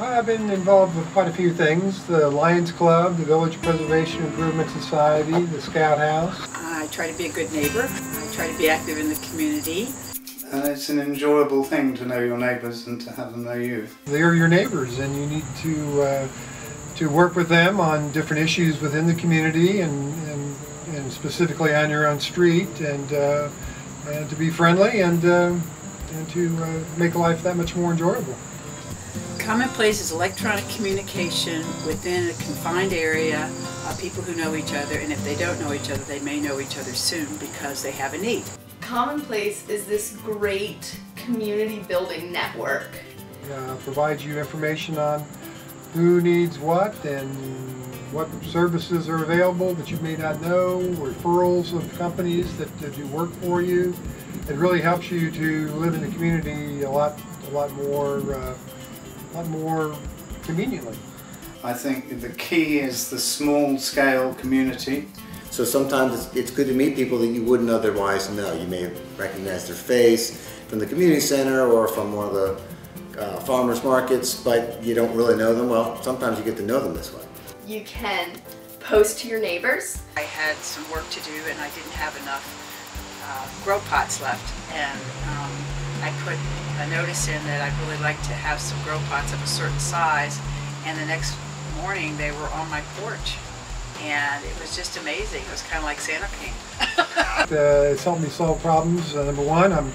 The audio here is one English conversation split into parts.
I've been involved with quite a few things. The Lions Club, the Village Preservation Improvement Society, the Scout House. I try to be a good neighbor. I try to be active in the community. It's an enjoyable thing to know your neighbours and to have them know you. They're your neighbors, and you need to work with them on different issues within the community and specifically on your own street, and to be friendly and to make life that much more enjoyable. CommonPlace is electronic communication within a confined area of people who know each other, and if they don't know each other, they may know each other soon because they have a need. CommonPlace is this great community building network. Provides you information on who needs what and what services are available that you may not know, referrals of companies that do work for you. It really helps you to live in the community a lot more conveniently. I think the key is the small-scale community. So sometimes it's good to meet people that you wouldn't otherwise know. You may recognize their face from the community center or from one of the farmers markets, but you don't really know them. Well, sometimes you get to know them this way. You can post to your neighbors. I had some work to do and I didn't have enough grow pots left, and I put a notice in that I'd really like to have some grow pots of a certain size, and the next morning they were on my porch. And it was just amazing. It was kind of like Santa came. It's helped me solve problems. Number one, I'm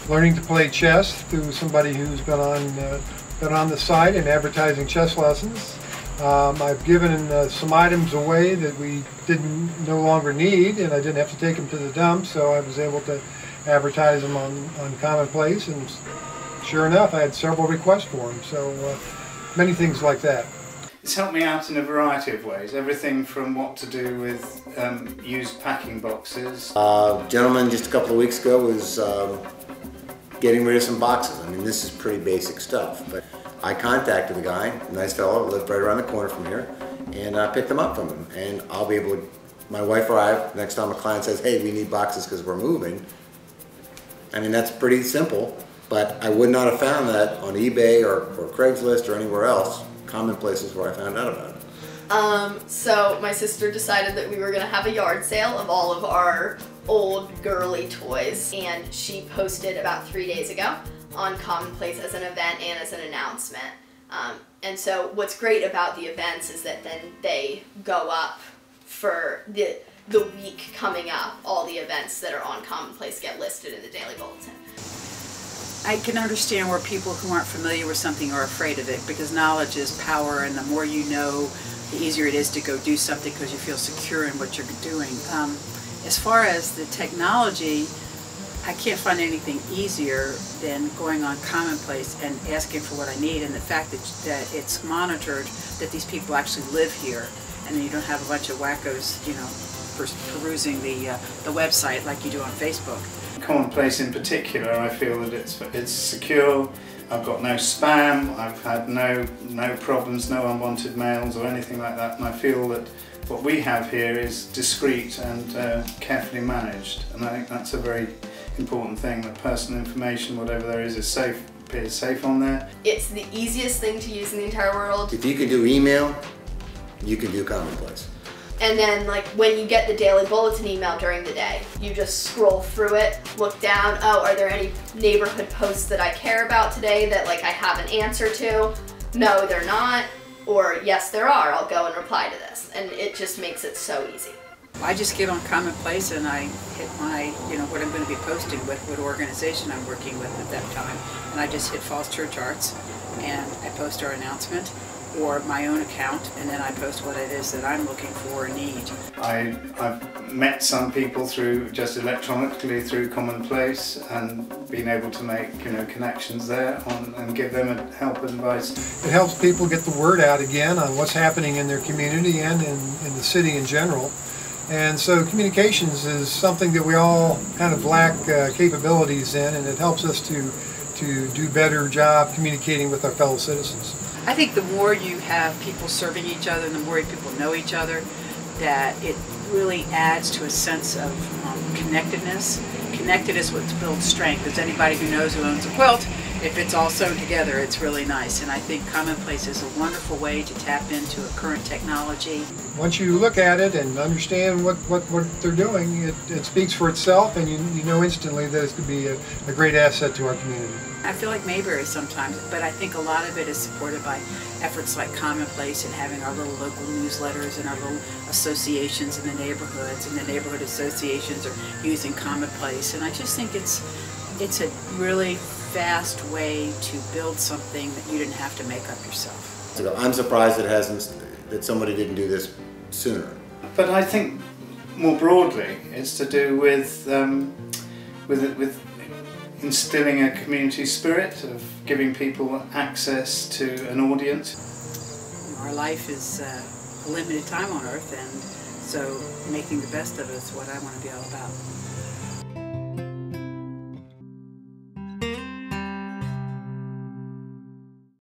learning to play chess through somebody who's been on the site and advertising chess lessons. I've given some items away that we no longer need, and I didn't have to take them to the dump, so I was able to advertise them on CommonPlace, and sure enough, I had several requests for them. So many things like that. It's helped me out in a variety of ways, everything from what to do with used packing boxes. A gentleman just a couple of weeks ago was getting rid of some boxes. I mean, this is pretty basic stuff, but I contacted the guy, a nice fellow, lived right around the corner from here, and I picked them up from him. And I'll be able to, my wife or I, next time a client says, hey, we need boxes because we're moving, I mean, that's pretty simple, but I would not have found that on eBay or Craigslist or anywhere else. CommonPlace is where I found out about it. So my sister decided that we were going to have a yard sale of all of our old girly toys, and she posted about 3 days ago on CommonPlace as an event and as an announcement. And so what's great about the events is that then they go up for the week coming up. All the events that are on CommonPlace get listed in the daily bulletin. I can understand where people who aren't familiar with something are afraid of it, because knowledge is power, and the more you know, the easier it is to go do something because you feel secure in what you're doing. As far as the technology, I can't find anything easier than going on CommonPlace and asking for what I need, and the fact that it's monitored, that these people actually live here, and then you don't have a bunch of wackos, you know, perusing the website like you do on Facebook. CommonPlace in particular, I feel that it's secure. I've got no spam, I've had no problems, no unwanted mails or anything like that, and I feel that what we have here is discreet and carefully managed, and I think that's a very important thing, that personal information, whatever there is safe, appears safe on there. It's the easiest thing to use in the entire world. If you can do email, you can do CommonPlace. And then, like, when you get the daily bulletin email during the day, you just scroll through it, look down, oh, are there any neighborhood posts that I care about today that, like, I have an answer to? No, they're not. Or, yes, there are. I'll go and reply to this. And it just makes it so easy. I just get on CommonPlace and I hit my, you know, what I'm going to be posting with, what organization I'm working with at that time. And I just hit Falls Church Arts, and I post our announcement, or my own account, and then I post what it is that I'm looking for or need. I've met some people through just electronically through CommonPlace and been able to make, you know, connections there and give them help and advice. It helps people get the word out again on what's happening in their community and in the city in general. And so communications is something that we all kind of lack capabilities in, and it helps us to do a better job communicating with our fellow citizens. I think the more you have people serving each other, and the more people know each other, that it really adds to a sense of connectedness. Connected is what builds strength. As anybody who knows who owns a quilt, if it's all sewn together, it's really nice. And I think CommonPlace is a wonderful way to tap into a current technology. Once you look at it and understand what they're doing, it speaks for itself, and you know instantly that it's going to be a great asset to our community. I feel like Mayberry sometimes, but I think a lot of it is supported by efforts like CommonPlace and having our little local newsletters and our little associations in the neighborhoods, and the neighborhood associations are using CommonPlace. And I just think it's a really fast way to build something that you didn't have to make up yourself. So I'm surprised that somebody didn't do this sooner. But I think more broadly, it's to do with instilling a community spirit of giving people access to an audience. Our life is a limited time on Earth, and so making the best of it is what I want to be all about.